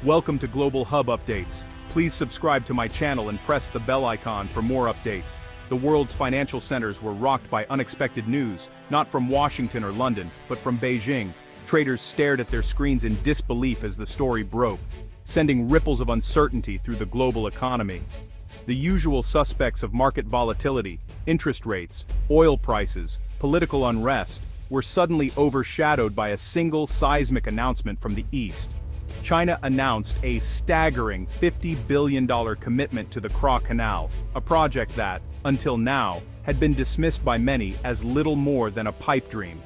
Welcome to Global Hub Updates. Please subscribe to my channel and press the bell icon for more updates. The world's financial centers were rocked by unexpected news, not from Washington or London, but from Beijing. Traders stared at their screens in disbelief as the story broke, sending ripples of uncertainty through the global economy. The usual suspects of market volatility, interest rates, oil prices, political unrest, were suddenly overshadowed by a single seismic announcement from the East. China announced a staggering $50 billion commitment to the Suez Canal, a project that, until now, had been dismissed by many as little more than a pipe dream.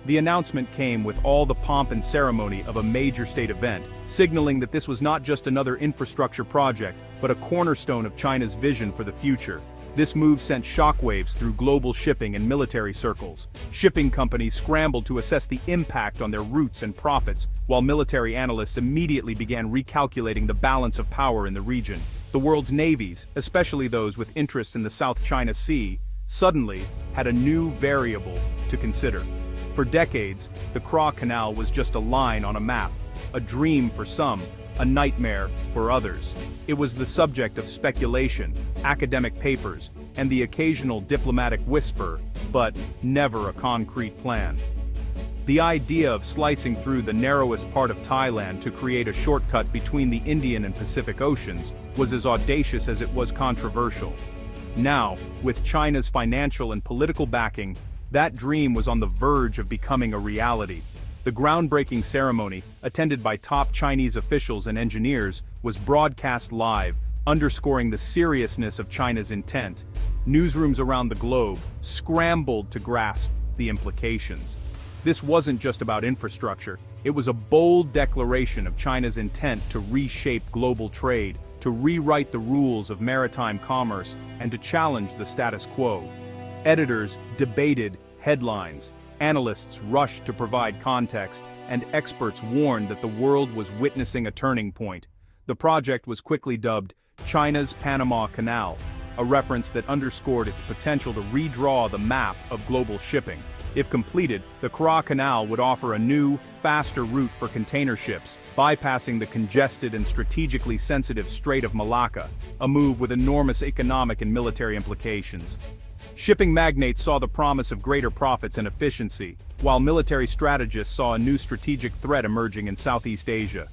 The announcement came with all the pomp and ceremony of a major state event, signaling that this was not just another infrastructure project, but a cornerstone of China's vision for the future. This move sent shockwaves through global shipping and military circles. Shipping companies scrambled to assess the impact on their routes and profits, while military analysts immediately began recalculating the balance of power in the region. The world's navies, especially those with interests in the South China Sea, suddenly had a new variable to consider. For decades, the Suez Canal was just a line on a map, a dream for some, a nightmare for others. It was the subject of speculation, academic papers, and the occasional diplomatic whisper, but never a concrete plan. The idea of slicing through the narrowest part of Thailand to create a shortcut between the Indian and Pacific Oceans was as audacious as it was controversial. Now, with China's financial and political backing, that dream was on the verge of becoming a reality. The groundbreaking ceremony, attended by top Chinese officials and engineers, was broadcast live, underscoring the seriousness of China's intent. Newsrooms around the globe scrambled to grasp the implications. This wasn't just about infrastructure, it was a bold declaration of China's intent to reshape global trade, to rewrite the rules of maritime commerce, and to challenge the status quo. Editors debated headlines. Analysts rushed to provide context, and experts warned that the world was witnessing a turning point. The project was quickly dubbed China's Panama Canal, a reference that underscored its potential to redraw the map of global shipping. If completed, the Suez Canal would offer a new, faster route for container ships, bypassing the congested and strategically sensitive Strait of Malacca, a move with enormous economic and military implications. Shipping magnates saw the promise of greater profits and efficiency, while military strategists saw a new strategic threat emerging in Southeast Asia.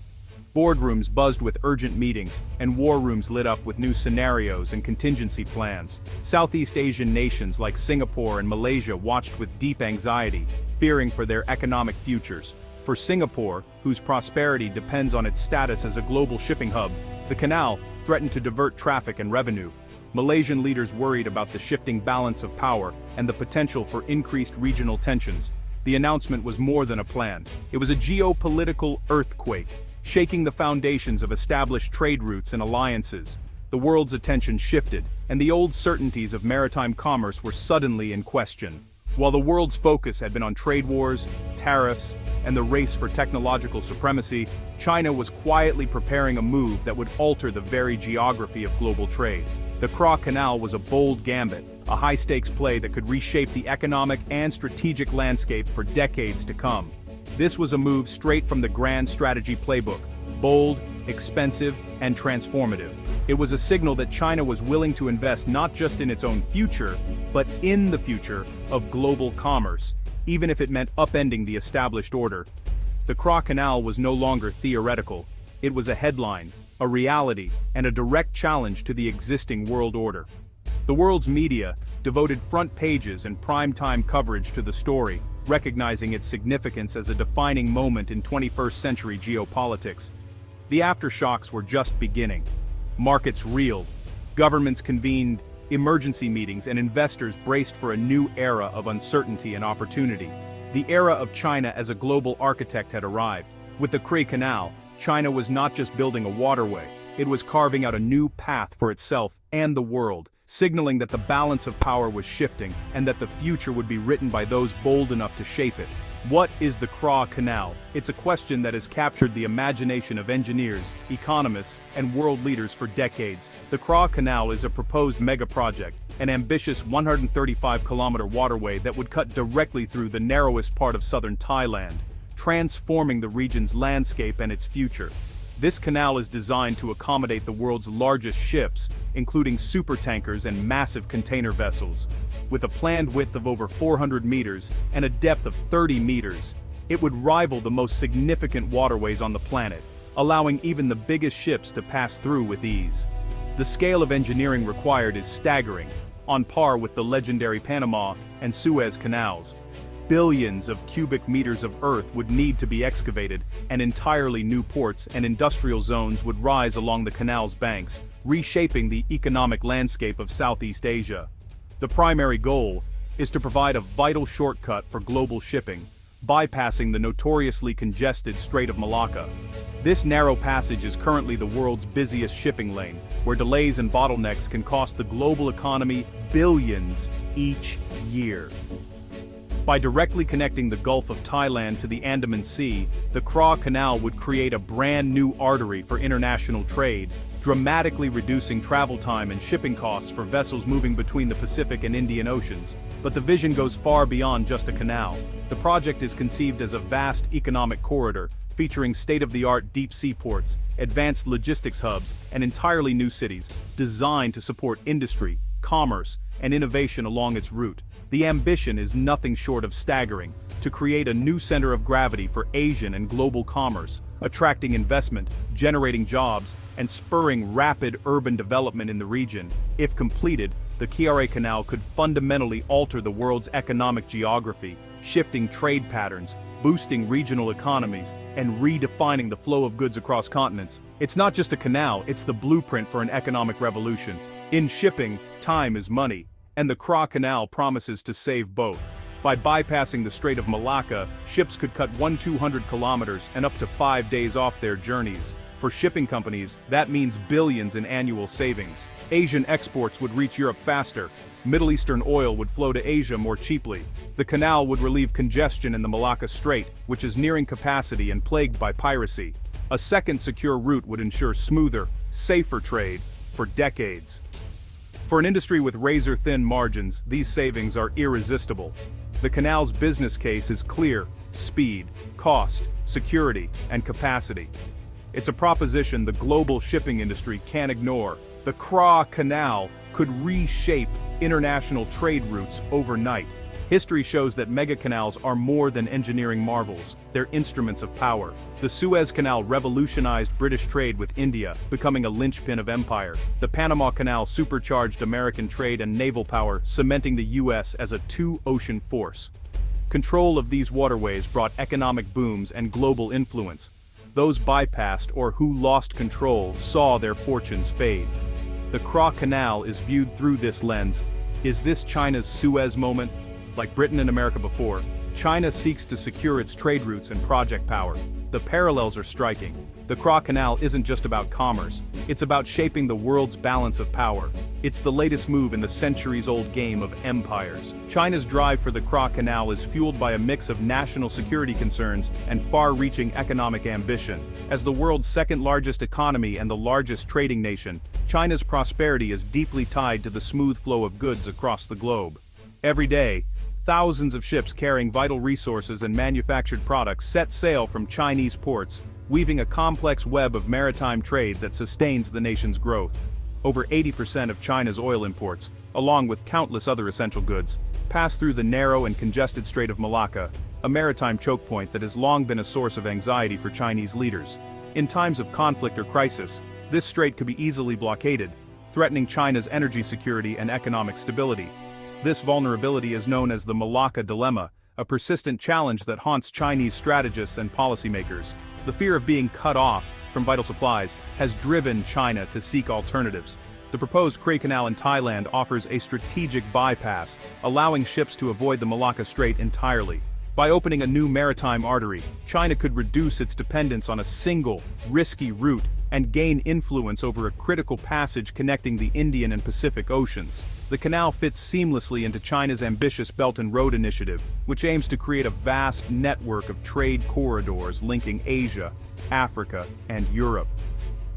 Boardrooms buzzed with urgent meetings, and war rooms lit up with new scenarios and contingency plans. Southeast Asian nations like Singapore and Malaysia watched with deep anxiety, fearing for their economic futures. For Singapore, whose prosperity depends on its status as a global shipping hub, the canal threatened to divert traffic and revenue. Malaysian leaders worried about the shifting balance of power and the potential for increased regional tensions. The announcement was more than a plan. It was a geopolitical earthquake, shaking the foundations of established trade routes and alliances. The world's attention shifted, and the old certainties of maritime commerce were suddenly in question. While the world's focus had been on trade wars, tariffs, and the race for technological supremacy, China was quietly preparing a move that would alter the very geography of global trade. The Suez Canal was a bold gambit, a high-stakes play that could reshape the economic and strategic landscape for decades to come. This was a move straight from the grand strategy playbook, bold, expensive, and transformative. It was a signal that China was willing to invest not just in its own future, but in the future of global commerce, even if it meant upending the established order. The Suez Canal was no longer theoretical. It was a headline, a reality, and a direct challenge to the existing world order. The world's media devoted front pages and prime-time coverage to the story, recognizing its significance as a defining moment in 21st century geopolitics. The aftershocks were just beginning. Markets reeled, governments convened emergency meetings, and investors braced for a new era of uncertainty and opportunity. The era of China as a global architect had arrived. With the Suez Canal, China was not just building a waterway, it was carving out a new path for itself and the world, signaling that the balance of power was shifting and that the future would be written by those bold enough to shape it. What is the Suez Canal? It's a question that has captured the imagination of engineers, economists, and world leaders for decades. The Suez Canal is a proposed mega-project, an ambitious 135-kilometer waterway that would cut directly through the narrowest part of southern Thailand, transforming the region's landscape and its future. This canal is designed to accommodate the world's largest ships, including supertankers and massive container vessels. With a planned width of over 400 meters and a depth of 30 meters, it would rival the most significant waterways on the planet, allowing even the biggest ships to pass through with ease. The scale of engineering required is staggering, on par with the legendary Panama and Suez Canals. Billions of cubic meters of earth would need to be excavated, and entirely new ports and industrial zones would rise along the canal's banks, reshaping the economic landscape of Southeast Asia. The primary goal is to provide a vital shortcut for global shipping, bypassing the notoriously congested Strait of Malacca. This narrow passage is currently the world's busiest shipping lane, where delays and bottlenecks can cost the global economy billions each year. By directly connecting the Gulf of Thailand to the Andaman Sea, the Kra Canal would create a brand new artery for international trade, dramatically reducing travel time and shipping costs for vessels moving between the Pacific and Indian Oceans. But the vision goes far beyond just a canal. The project is conceived as a vast economic corridor, featuring state-of-the-art deep sea ports, advanced logistics hubs, and entirely new cities, designed to support industry, commerce, and innovation along its route. The ambition is nothing short of staggering: to create a new center of gravity for Asian and global commerce, attracting investment, generating jobs, and spurring rapid urban development in the region. If completed, the Kra Canal could fundamentally alter the world's economic geography, shifting trade patterns, boosting regional economies, and redefining the flow of goods across continents. It's not just a canal, it's the blueprint for an economic revolution. In shipping, time is money, and the Kra Canal promises to save both. By bypassing the Strait of Malacca, ships could cut 200 kilometers and up to 5 days off their journeys. For shipping companies, that means billions in annual savings. Asian exports would reach Europe faster. Middle Eastern oil would flow to Asia more cheaply. The canal would relieve congestion in the Malacca Strait, which is nearing capacity and plagued by piracy. A second secure route would ensure smoother, safer trade for decades. For an industry with razor-thin margins, these savings are irresistible. The canal's business case is clear: speed, cost, security, and capacity. It's a proposition the global shipping industry can't ignore. The Kra Canal could reshape international trade routes overnight. History shows that mega-canals are more than engineering marvels, they're instruments of power. The Suez Canal revolutionized British trade with India, becoming a linchpin of empire. The Panama Canal supercharged American trade and naval power, cementing the US as a two-ocean force. Control of these waterways brought economic booms and global influence. Those bypassed or who lost control saw their fortunes fade. The Kra Canal is viewed through this lens. Is this China's Suez moment? Like Britain and America before, China seeks to secure its trade routes and project power. The parallels are striking. The Kra Canal isn't just about commerce, it's about shaping the world's balance of power. It's the latest move in the centuries-old game of empires. China's drive for the Kra Canal is fueled by a mix of national security concerns and far-reaching economic ambition. As the world's second-largest economy and the largest trading nation, China's prosperity is deeply tied to the smooth flow of goods across the globe. Every day, thousands of ships carrying vital resources and manufactured products set sail from Chinese ports, weaving a complex web of maritime trade that sustains the nation's growth. Over 80% of China's oil imports, along with countless other essential goods, pass through the narrow and congested Strait of Malacca, a maritime choke point that has long been a source of anxiety for Chinese leaders. In times of conflict or crisis, this strait could be easily blockaded, threatening China's energy security and economic stability. This vulnerability is known as the Malacca Dilemma, a persistent challenge that haunts Chinese strategists and policymakers. The fear of being cut off from vital supplies has driven China to seek alternatives. The proposed Kra Canal in Thailand offers a strategic bypass, allowing ships to avoid the Malacca Strait entirely. By opening a new maritime artery, China could reduce its dependence on a single, risky route and gain influence over a critical passage connecting the Indian and Pacific Oceans. The canal fits seamlessly into China's ambitious Belt and Road Initiative, which aims to create a vast network of trade corridors linking Asia, Africa, and Europe.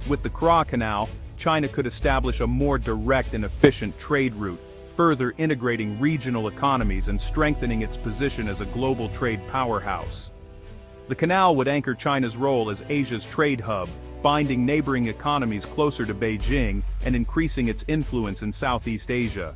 With the Kra Canal, China could establish a more direct and efficient trade route, further integrating regional economies and strengthening its position as a global trade powerhouse. The canal would anchor China's role as Asia's trade hub, binding neighboring economies closer to Beijing and increasing its influence in Southeast Asia.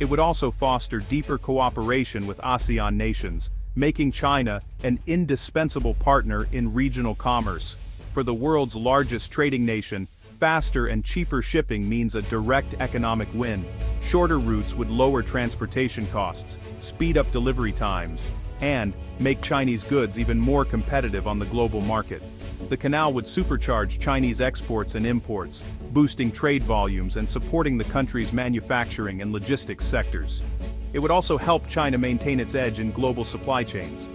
It would also foster deeper cooperation with ASEAN nations, making China an indispensable partner in regional commerce. For the world's largest trading nation, faster and cheaper shipping means a direct economic win. Shorter routes would lower transportation costs, speed up delivery times, and make Chinese goods even more competitive on the global market. The canal would supercharge Chinese exports and imports, boosting trade volumes and supporting the country's manufacturing and logistics sectors. It would also help China maintain its edge in global supply chains.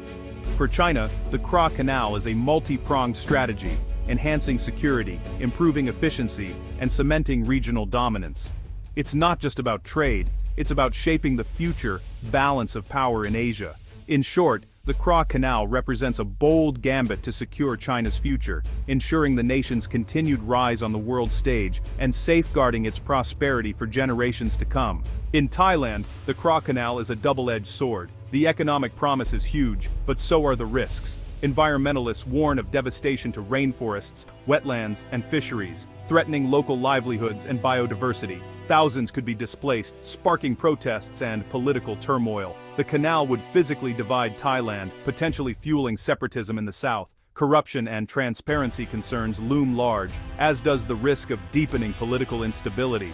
For China, the Kra Canal is a multi-pronged strategy, enhancing security, improving efficiency, and cementing regional dominance. It's not just about trade, it's about shaping the future balance of power in Asia. In short, the Kra Canal represents a bold gambit to secure China's future, ensuring the nation's continued rise on the world stage and safeguarding its prosperity for generations to come. In Thailand, the Kra Canal is a double-edged sword. The economic promise is huge, but so are the risks. Environmentalists warn of devastation to rainforests, wetlands, and fisheries, threatening local livelihoods and biodiversity. Thousands could be displaced, sparking protests and political turmoil. The canal would physically divide Thailand, potentially fueling separatism in the south. Corruption and transparency concerns loom large, as does the risk of deepening political instability.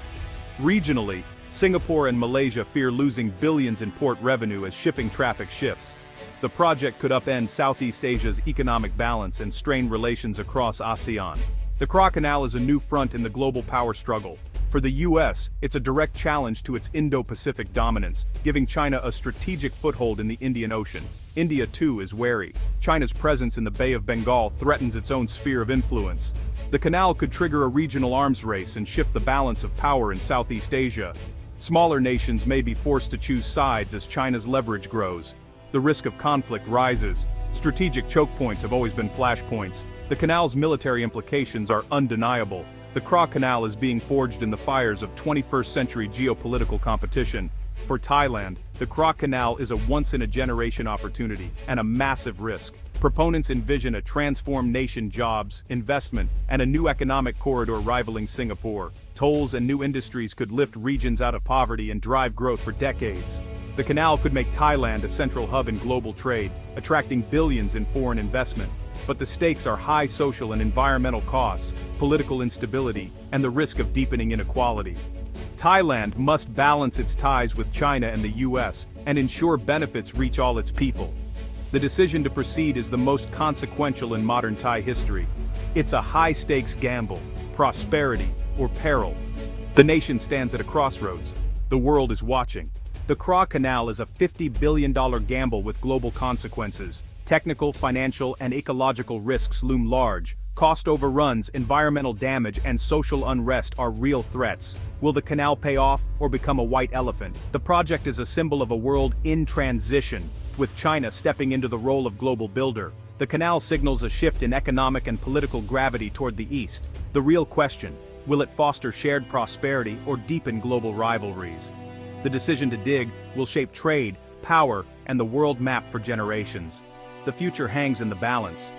Regionally, Singapore and Malaysia fear losing billions in port revenue as shipping traffic shifts. The project could upend Southeast Asia's economic balance and strain relations across ASEAN. The Kra Canal is a new front in the global power struggle. For the US, it's a direct challenge to its Indo-Pacific dominance, giving China a strategic foothold in the Indian Ocean. India, too, is wary. China's presence in the Bay of Bengal threatens its own sphere of influence. The canal could trigger a regional arms race and shift the balance of power in Southeast Asia. Smaller nations may be forced to choose sides as China's leverage grows. The risk of conflict rises. Strategic choke points have always been flashpoints. The canal's military implications are undeniable. The Kra Canal is being forged in the fires of 21st century geopolitical competition. For Thailand, the Kra Canal is a once-in-a-generation opportunity and a massive risk. Proponents envision a transformed nation, jobs, investment, and a new economic corridor rivaling Singapore. Tolls and new industries could lift regions out of poverty and drive growth for decades. The canal could make Thailand a central hub in global trade, attracting billions in foreign investment. But the stakes are high social and environmental costs, political instability, and the risk of deepening inequality. Thailand must balance its ties with China and the US and ensure benefits reach all its people. The decision to proceed is the most consequential in modern Thai history. It's a high-stakes gamble, prosperity or peril. The nation stands at a crossroads. The world is watching. The Kra Canal is a $50 billion gamble with global consequences. Technical, financial, and ecological risks loom large. Cost overruns, environmental damage, and social unrest are real threats. Will the canal pay off or become a white elephant? The project is a symbol of a world in transition, with China stepping into the role of global builder. The canal signals a shift in economic and political gravity toward the east. The real question: will it foster shared prosperity or deepen global rivalries? The decision to dig will shape trade, power, and the world map for generations. The future hangs in the balance.